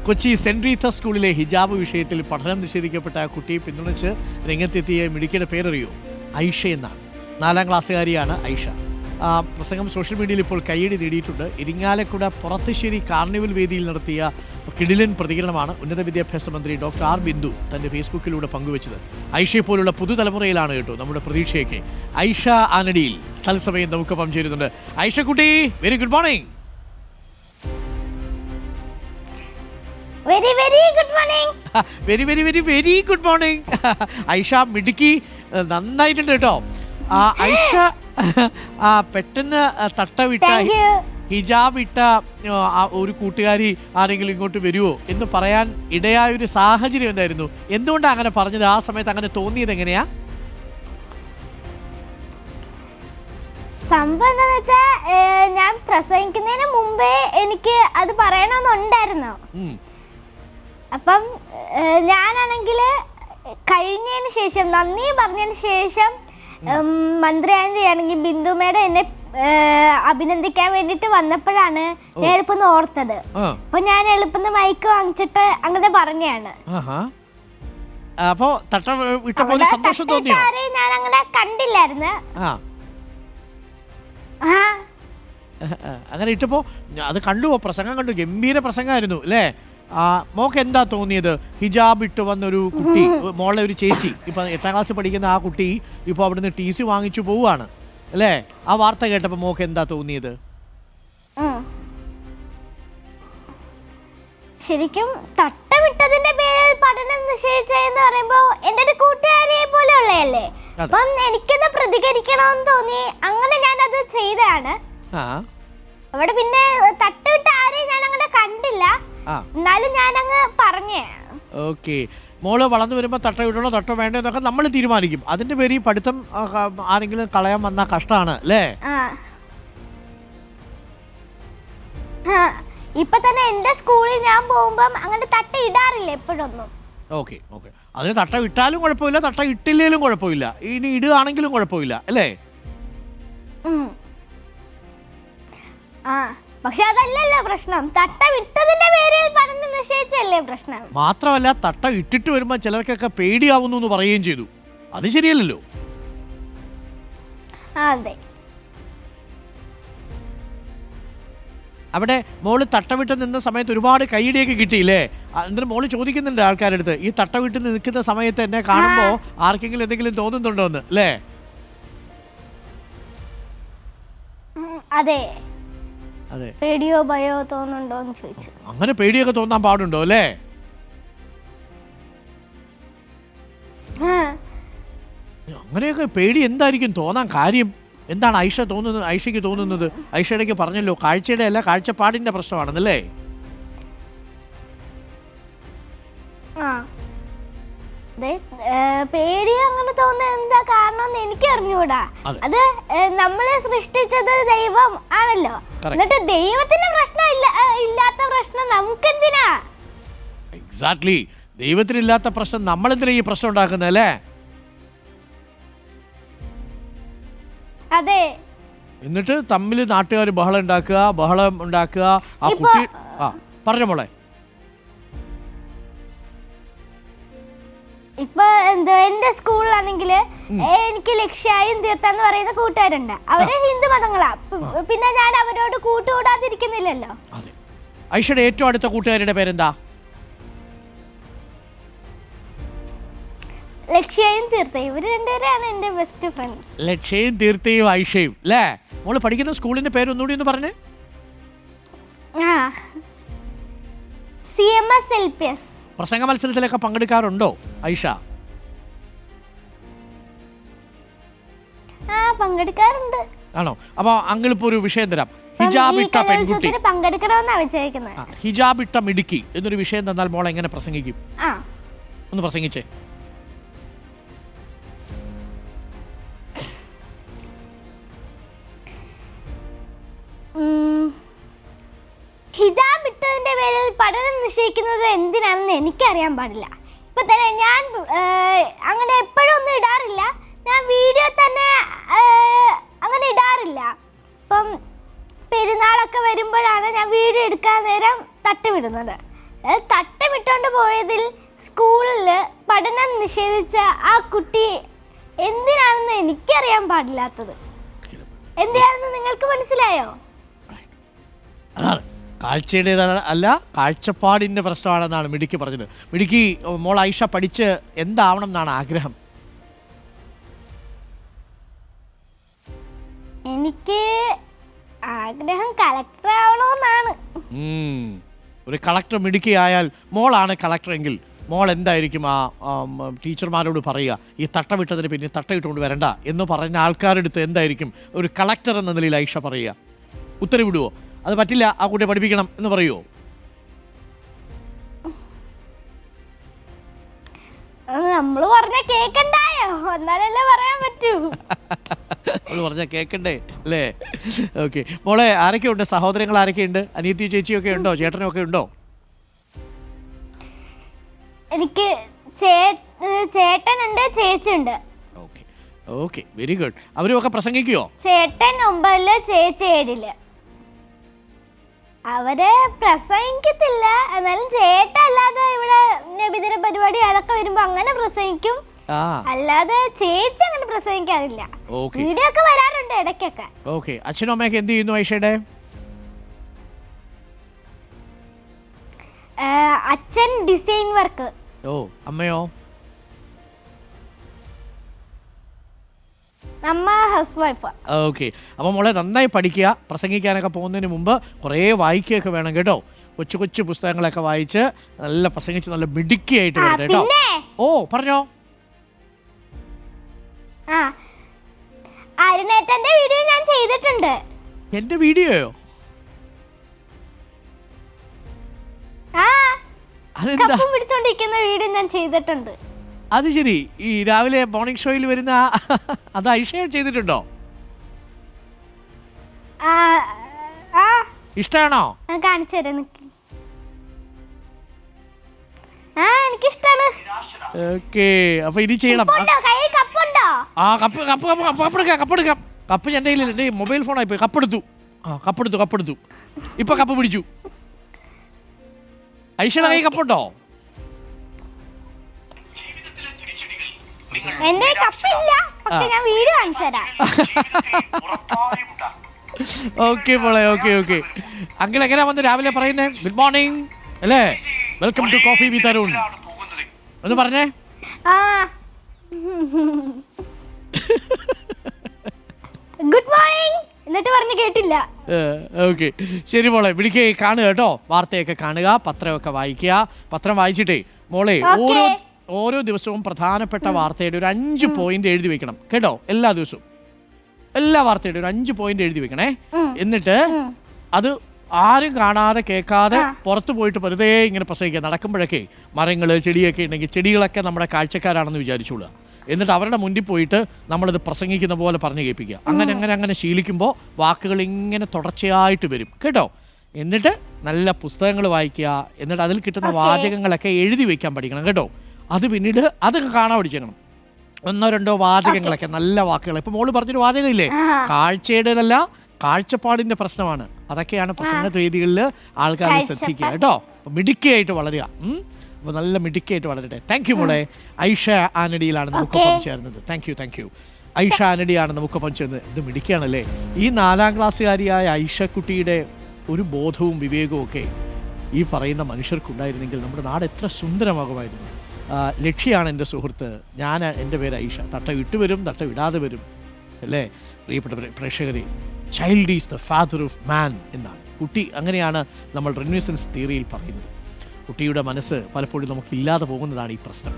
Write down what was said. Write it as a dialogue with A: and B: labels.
A: Kochi saint Reetha സ്കൂളിലെ ഹിജാബ് വിഷയത്തിൽ പഠനം നിഷേധിക്കപ്പെട്ട ആ കുട്ടിയെ പിന്തുണച്ച് രംഗത്തെത്തിയ മിടുക്കിയുടെ പേരറിയോ? ഐഷ എന്നാണ്. 4ാം ക്ലാസ്സുകാരിയാണ് ഐഷ. പ്രസംഗം സോഷ്യൽ മീഡിയയിൽ ഇപ്പോൾ കയ്യടി നേടിയിട്ടുണ്ട്. ഇരിങ്ങാലക്കുട പുറത്തുശ്ശേരി കാർണിവൽ വേദിയിൽ നടത്തിയ കിടിലൻ പ്രതികരണമാണ് ഉന്നത വിദ്യാഭ്യാസ മന്ത്രി ഡോക്ടർ ആർ ബിന്ദു തൻ്റെ ഫേസ്ബുക്കിലൂടെ പങ്കുവച്ചത്. ഐഷയെ പോലുള്ള പുതുതലമുറയിലാണ് കേട്ടോ നമ്മുടെ പ്രതീക്ഷയൊക്കെ. ഐഷ ആനടിയിൽ തത്സമയം നമുക്കൊപ്പം ചേരുന്നുണ്ട്. ഐഷ കുട്ടി, very good morning.
B: Very very good morning.
A: Very very very very good morning. Aisha മിടുക്കി, നന്നായിട്ടുണ്ട് കേട്ടോ. ഐഷ പെട്ടെന്ന് തട്ടവിട്ട ഹിജാബ് ഇട്ട ഒരു കൂട്ടുകാരി ആരെങ്കിലും ഇങ്ങോട്ട് വരുമോ എന്ന് പറയാൻ ഇടയായൊരു സാഹചര്യം എന്തായിരുന്നു? എന്തുകൊണ്ടാണ് അങ്ങനെ പറഞ്ഞത്? ആ സമയത്ത് അങ്ങനെ തോന്നിയത് എങ്ങനെയാ?
B: സംഭവം എന്താന്ന് വെച്ചാ, ഞാൻ പ്രസംഗിക്കുന്നതിന് മുമ്പേ എനിക്ക് അത് പറയണമെന്നുണ്ടായിരുന്നു. അപ്പം ഞാനാണെങ്കിൽ കഴിഞ്ഞതിന് ശേഷം, നന്ദി പറഞ്ഞതിന് ശേഷം, മന്ത്രി ആൻറ്റി ആണെങ്കിൽ ബിന്ദു മേഡം എന്നെ അഭിനന്ദിക്കാൻ വേണ്ടിട്ട് വന്നപ്പോഴാണ് ഞാൻ എളുപ്പം ഓർത്തത്. അപ്പൊ ഞാൻ എളുപ്പം മൈക്ക് വാങ്ങിച്ചിട്ട് അങ്ങനെ പറഞ്ഞാണ്. ഞാൻ അങ്ങനെ കണ്ടില്ലായിരുന്നു.
A: അങ്ങനെ ഇട്ടപ്പോ അത് കണ്ടു, പ്രസംഗം കണ്ടു, ഗംഭീര പ്രസംഗമായിരുന്നു അല്ലേ? മോക്ക് എന്താ തോന്നിയത്? ഹിജാബ് ഇട്ട് വന്നൊരു കുട്ടി, മോളെ ഒരു ചേച്ചി, ഇപ്പം 8ാം ക്ലാസ് പഠിക്കുന്ന ആ കുട്ടി ഇപ്പോൾ അവിടുന്ന് TC വാങ്ങിച്ചു പോവുകയാണ് അല്ലേ? ആ വാർത്ത കേട്ടപ്പോൾ മോക്ക് എന്താ തോന്നിയത്?
B: ശരിക്കും തട്ടമിട്ടതിന്റെ പേരിൽ പഠനം നിശ്ചയിച്ചെന്ന് പറയുമ്പോ എന്റെ ഒരു കൂട്ടുകാരിയെ പോലെ ഉള്ളതല്ലേ. അപ്പം എനിക്കൊന്ന് പ്രതികരിക്കണമെന്ന് തോന്നി, അങ്ങനെ ഞാൻ അത് ചെയ്തതാണ്. അവിടെ പിന്നെ തട്ടമിട്ട ആരെയും ഞാൻ അങ്ങനെ കണ്ടില്ല, എന്നാലും ഞാൻ അങ്ങ് പറഞ്ഞേ.
A: ഓക്കെ, മോള് വളർന്നു വരുമ്പോൾ തട്ട ഇടണോ തട്ടോ വേണ്ടോ എന്നൊക്കെ നമ്മൾ തീരുമാനിക്കും. അതിന്റെ പേര് ഈ പഠിത്തം ആരെങ്കിലും കളയാൻ വന്ന കഷ്ടമാണ് അല്ലേ?
B: ഇപ്പൊ തന്നെ എന്റെ സ്കൂളിൽ ഞാൻ പോകുമ്പം അങ്ങനെ തട്ട ഇടാറില്ല എപ്പോഴൊന്നും.
A: ഓക്കെ ഓക്കെ, അതിന് തട്ട ഇട്ടാലും കുഴപ്പമില്ല, തട്ട ഇട്ടില്ലേലും കുഴപ്പമില്ല, ഇനി ഇടുകയാണെങ്കിലും കുഴപ്പമില്ല അല്ലേ?
B: പക്ഷെ അതല്ലല്ലോ പ്രശ്നം, തട്ട വിട്ടതിന്റെ പേരിൽ പഠനം നിശ്ചയിച്ചല്ലേ പ്രശ്നം.
A: മാത്രമല്ല, തട്ട ഇട്ടിട്ട് വരുമ്പോൾ ചിലർക്കൊക്കെ പേടിയാവുന്നു എന്ന് പറയുകയും ചെയ്തു. അത് ശരിയല്ലല്ലോ.
B: അതെ,
A: അവിടെ മോള് തട്ടവിട്ട് നിന്ന സമയത്ത് ഒരുപാട് കൈയിടിയൊക്കെ കിട്ടിയില്ലേ? എന്നിട്ട് മോള് ചോദിക്കുന്നുണ്ട് ആൾക്കാരുടെ അടുത്ത്, ഈ തട്ടവിട്ട് നിൽക്കുന്ന സമയത്ത് എന്നെ കാണുമ്പോ ആർക്കെങ്കിലും എന്തെങ്കിലും തോന്നുന്നുണ്ടോ എന്ന് അല്ലേ?
B: അതെ, പേടിയോ ഭയോ തോന്നുന്നുണ്ടോ എന്ന് ചോദിച്ചു.
A: അങ്ങനെ പേടിയൊക്കെ തോന്നാൻ പാടുണ്ടോ അല്ലേ? അങ്ങനെയൊക്കെ പേടി എന്തായിരിക്കും തോന്നാൻ കാര്യം? എന്താണ് ഐഷയ്ക്ക് തോന്നുന്നത്? ഐഷയുടെക്ക് പറഞ്ഞല്ലോ, കാഴ്ചയുടെ അല്ല കാഴ്ചപ്പാടിന്റെ പ്രശ്നമാണെന്നല്ലേ?
B: പേടി അങ്ങനെ തോന്നുന്നത് എന്താ കാരണം എനിക്ക് അറിഞ്ഞൂടാ. അത് നമ്മളെ സൃഷ്ടിച്ചത് ദൈവം ആണല്ലോ, എന്നിട്ട് ദൈവത്തിന്റെ പ്രശ്നം ഇല്ലാത്ത പ്രശ്നം നമുക്കെന്തിനാ?
A: എക്സാക്ട്ലി, ദൈവത്തിനില്ലാത്ത പ്രശ്നം നമ്മളെന്തിനാ ഈ പ്രശ്നം ഉണ്ടാക്കുന്നത് അല്ലേ?
B: അതെ,
A: എന്നിട്ട് തമ്മിൽ നാട്ടുകാർ ബഹളം ഉണ്ടാക്കുക. ആ കുട്ടി പറഞ്ഞ മോളെ,
B: ഇപ്പൊ എന്റെ സ്കൂളിലാണെങ്കിൽ എനിക്ക് ലക്ഷ്യായും തീർത്തെന്ന് പറയുന്ന കൂട്ടുകാരുണ്ട്. അവര് ഹിന്ദു മതങ്ങളാ, പിന്നെ ഞാൻ അവരോട് കൂട്ടുകൂടാതിരിക്കുന്നില്ലല്ലോ.
A: ഐഷയുടെ ഏറ്റവും അടുത്ത കൂട്ടുകാരുടെ പേരെന്താ?
B: ലക്ഷ്യയും തീർത്ഥയും, ഇവര് രണ്ടുപേരാണ് എന്റെ ബെസ്റ്റ് ഫ്രണ്ട്സ്.
A: ലക്ഷ്യയും തീർത്ഥയും ഐഷയും അല്ലേ? മോള് പഠിക്കുന്ന സ്കൂളിന്റെ പേര് ഒന്നുകൂടി ഒന്ന് പറഞ്ഞേ.
B: CMS LPS.
A: പ്രസംഗ മത്സരത്തിലൊക്കെ പങ്കെടുക്കാറുണ്ടോ ഐഷ?
B: പങ്കെടുക്കാറുണ്ട്.
A: ആണോ? അപ്പൊ അങ്കിൾ ഇപ്പൊ ഒരു വിഷയം തരാം. ഹിജാബ് ഇട്ട പെൺകുട്ടി
B: പങ്കെടുക്കണമെന്നാ വിചാരിക്കുന്നത്.
A: ഹിജാബ് ഇട്ട മിടുക്കി എന്നൊരു വിഷയം തന്നാൽ മോൾ എങ്ങനെ പ്രസംഗിക്കും? ഒന്ന് പ്രസംഗിച്ചേ.
B: ഹിജാബ് ഇട്ടതിന്റെ പേരിൽ പഠനം നിശ്ചയിക്കുന്നത് എന്തിനാണെന്ന് എനിക്കറിയാൻ പാടില്ല. ഇപ്പൊ തന്നെ ഞാൻ അങ്ങനെ എപ്പോഴും ഒന്നും ഇടാറില്ല, ഞാൻ വീഡിയോ തന്നെ അങ്ങനെ ഇടാറില്ല. ഇപ്പം പെരുന്നാളൊക്കെ വരുമ്പോഴാണ് ഞാൻ വീഡിയോ എടുക്കാൻ നേരം തട്ടുവിടുന്നത്. തട്ടമിട്ടോണ്ട് പോയതിൽ സ്കൂളിൽ പഠനം നിഷേധിച്ച ആ കുട്ടി എന്തിനാണെന്ന് എനിക്കറിയാൻ പാടില്ലാത്തത്. എന്തിനാണെന്ന് നിങ്ങൾക്ക് മനസ്സിലായോ?
A: അതാണ് കാഴ്ചയുടെ അല്ല, കാഴ്ചപ്പാടിൻ്റെ പ്രശ്നമാണെന്നാണ് മിടുക്കി പറഞ്ഞത്. മിടുക്കി, മോൾ ഐഷ പഠിച്ച് എന്താവണം എന്നാണ് ആഗ്രഹം?
B: എനിക്ക് ആഗ്രഹം കളക്ടർ ആവണമെന്നാണ്.
A: ഒരു കളക്ടർ മിടുക്കിയായാൽ, മോളാണ് കളക്ടറെങ്കിൽ മോൾ എന്തായിരിക്കും ആ ടീച്ചർമാരോട് പറയുക? ഈ തട്ടമിട്ടതിന് പിന്നെ തട്ടയിട്ടുകൊണ്ട് വരണ്ട എന്ന് പറഞ്ഞ ആൾക്കാരുടെ അടുത്ത് എന്തായിരിക്കും ഒരു കളക്ടർ എന്ന നിലയിൽ ഐഷ പറയുക? ഉത്തരവിടുവോ? അത് പറ്റില്ല, ആ കുട്ടിയെ പഠിപ്പിക്കണം എന്ന് പറയുമോ?
B: നമ്മൾ പറഞ്ഞ കേക്കണ്ടായോ? എന്നാലല്ലേ പറയാൻ പറ്റൂ.
A: നമ്മൾ പറഞ്ഞ കേക്കണ്ടേ അല്ലേ? ഓക്കെ മോളെ, ആരൊക്കെ ഉണ്ട്? സഹോദരങ്ങൾ ആരൊക്കെ ഉണ്ട്? അനിയത്തി ചേച്ചിയൊക്കെ ഉണ്ടോ? ചേട്ടനും ഒക്കെ ഉണ്ടോ?
B: എനിക്ക് ചേട്ടനുണ്ട്, ചേച്ചിയുണ്ട്.
A: Okay okay, very good. അവരും ഒക്കെ പ്രസംഗിക്കുവോ?
B: ചേട്ടൻ 9-ല്, ചേച്ചി 7-ല്. അവര് പ്രസംഗിക്കത്തില്ല, എന്നാലും ചേട്ടല്ലാതെ ഇവിടെ നബിദിന പരിപാടി അതൊക്കെ വരുമ്പോ അങ്ങനെ പ്രസംഗിക്കും. അല്ലാതെ ചേച്ചി അങ്ങനെ പ്രസംഗിക്കാറില്ല. വീഡിയോ ഒക്കെ വരാറുണ്ട് ഇടയ്ക്കൊക്കെ.
A: ഓക്കെ, അച്ഛനും അമ്മയൊക്കെ എന്ത് ചെയ്യുന്നു ഐഷയുടെ?
B: അച്ഛൻ ഡിസൈൻ വർക്ക്.
A: ഓ, അമ്മയോ?
B: അമ്മ ഹൗസ് വൈഫ്.
A: ഓക്കെ, അപ്പോൾ മോളെ നന്നായി പഠിക്കുക. പ്രസംഗിക്കാനൊക്കെ പോകുന്നതിന് മുമ്പ് കുറേ വായിക്കുകയൊക്കെ വേണം കേട്ടോ. കൊച്ചു കൊച്ചു പുസ്തകങ്ങളൊക്കെ വായിച്ച് നല്ല പ്രസംഗിച്ച് നല്ല മിടുക്കിയായിട്ട് വരണം കേട്ടോ. ഓ, പറഞ്ഞോ.
B: അരുണേട്ടന്റെ വീഡിയോ ഞാൻ ചെയ്തിട്ടുണ്ട്.
A: എന്റെ വീഡിയോയോ?
B: കപ്പ് പിടിച്ചോണ്ടിരിക്കുന്ന വീഡിയോ ഞാൻ ചെയ്തിട്ടുണ്ട്.
A: അത് ശരി, ഈ രാവിലെ മോർണിംഗ് ഷോയിൽ വരുന്ന അത് ഐഷയും ചെയ്തിട്ടുണ്ടോ? ഇഷ്ടാണോ?
B: കാണിച്ചു തരാം. എനിക്കിഷ്ടാണ്.
A: ഓക്കെ, അപ്പൊ ഇനി ചെയ്യണം. ആ കപ്പ് കപ്പ് കപ്പ് കപ്പെടുക്കാം കപ്പെടുക്കാം. കപ്പ് എൻ്റെ കയ്യിൽ, എൻ്റെ മൊബൈൽ ഫോണായി പോയി. കപ്പെടുത്തു. കപ്പെടുത്തു. ഇപ്പൊ കപ്പ് പിടിച്ചു. ഐഷയുടെ കൈ കപ്പുണ്ടോ?
B: എന്റെ കപ്പില്ല, പക്ഷെ ഞാൻ വീഡിയോ കാണിച്ചു തരാം.
A: ഓക്കെ മോളെ, ഓക്കെ. അങ്കിൾ എങ്ങനെയാ വന്ന് രാവിലെ പറയുന്നേ? ഗുഡ് മോർണിംഗ് അല്ലേ? Welcome to coffee with Arun എന്ന് പറഞ്ഞേ.
B: ഗുഡ് മോർണിംഗ് എന്നിട്ട് പറഞ്ഞു കേട്ടില്ല.
A: ഓക്കെ, ശരി മോളെ, വിളിക്കേ, കാണുക കേട്ടോ. വാർത്തയൊക്കെ കാണുക, പത്രമൊക്കെ വായിക്കുക. പത്രം വായിച്ചിട്ടേ മോളെ ഓരോ ദിവസവും പ്രധാനപ്പെട്ട വാർത്തയുടെ ഒരു 5 പോയിന്റ് എഴുതി വെക്കണം കേട്ടോ. എല്ലാ ദിവസവും എല്ലാ വാർത്തയുടെ ഒരു 5 പോയിന്റ് എഴുതി വെക്കണേ. എന്നിട്ട് അത് ആരും കാണാതെ കേൾക്കാതെ പുറത്തു പോയിട്ട് വെറുതെ ഇങ്ങനെ പ്രസംഗിക്കുക. നടക്കുമ്പോഴൊക്കെ മരങ്ങൾ ചെടിയൊക്കെ ഉണ്ടെങ്കിൽ ചെടികളൊക്കെ നമ്മുടെ കാഴ്ചക്കാരാണെന്ന് വിചാരിച്ചോളുക. എന്നിട്ട് അവരുടെ മുന്നിൽ പോയിട്ട് നമ്മളിത് പ്രസംഗിക്കുന്ന പോലെ പറഞ്ഞു കേൾപ്പിക്കുക. അങ്ങനെ ശീലിക്കുമ്പോൾ വാക്കുകൾ ഇങ്ങനെ തുടർച്ചയായിട്ട് വരും കേട്ടോ. എന്നിട്ട് നല്ല പുസ്തകങ്ങൾ വായിക്കുക. എന്നിട്ട് അതിൽ കിട്ടുന്ന വാചകങ്ങളൊക്കെ എഴുതി വെക്കാൻ പഠിക്കണം കേട്ടോ. അത് പിന്നീട് അതൊക്കെ കാണാൻ പഠിക്കണം. 1-2 വാചകങ്ങളൊക്കെ, നല്ല വാക്കുകൾ. ഇപ്പൊ മോള് പറഞ്ഞൊരു വാചകം ഇല്ലേ, കാഴ്ചയുടേതല്ല കാഴ്ചപ്പാടിന്റെ പ്രശ്നമാണ്. അതൊക്കെയാണ് പ്രസംഗ വേദികളിൽ ആൾക്കാർ ശ്രദ്ധിക്കുക കേട്ടോ. മിടുക്കിയായിട്ട് വളരുക. അപ്പോൾ നല്ല മിടുക്കിയായിട്ട് വളരട്ടെ. താങ്ക് യു മോളെ. ഐഷ ആനഡിയിലാണ് നമുക്കൊപ്പം ചേർന്നത്. Thank you. ഐഷ ആനഡിയാണ് നമുക്കൊപ്പം ചേർന്നത്. ഇത് മിടുക്കിയാണല്ലേ. ഈ 4ാം ക്ലാസ്സുകാരിയായ ഐഷക്കുട്ടിയുടെ ഒരു ബോധവും വിവേകവും ഒക്കെ ഈ പറയുന്ന മനുഷ്യർക്കുണ്ടായിരുന്നെങ്കിൽ നമ്മുടെ നാട് എത്ര സുന്ദരമാകുമായിരുന്നു. ലക്ഷ്യമാണ് എൻ്റെ സുഹൃത്ത്. എൻ്റെ പേര് ഐഷ. തട്ട വിട്ടു വരും, തട്ട വിടാതെ വരും അല്ലേ പ്രിയപ്പെട്ട പ്രേക്ഷകരെ. Child is the father of മാൻ എന്നാണ്. കുട്ടി, അങ്ങനെയാണ് നമ്മൾ റെനസൻസ് തിയറിയിൽ പറയുന്നത്. കുട്ടിയുടെ മനസ്സ് പലപ്പോഴും നമുക്കില്ലാതെ പോകുന്നതാണ് ഈ പ്രശ്നം.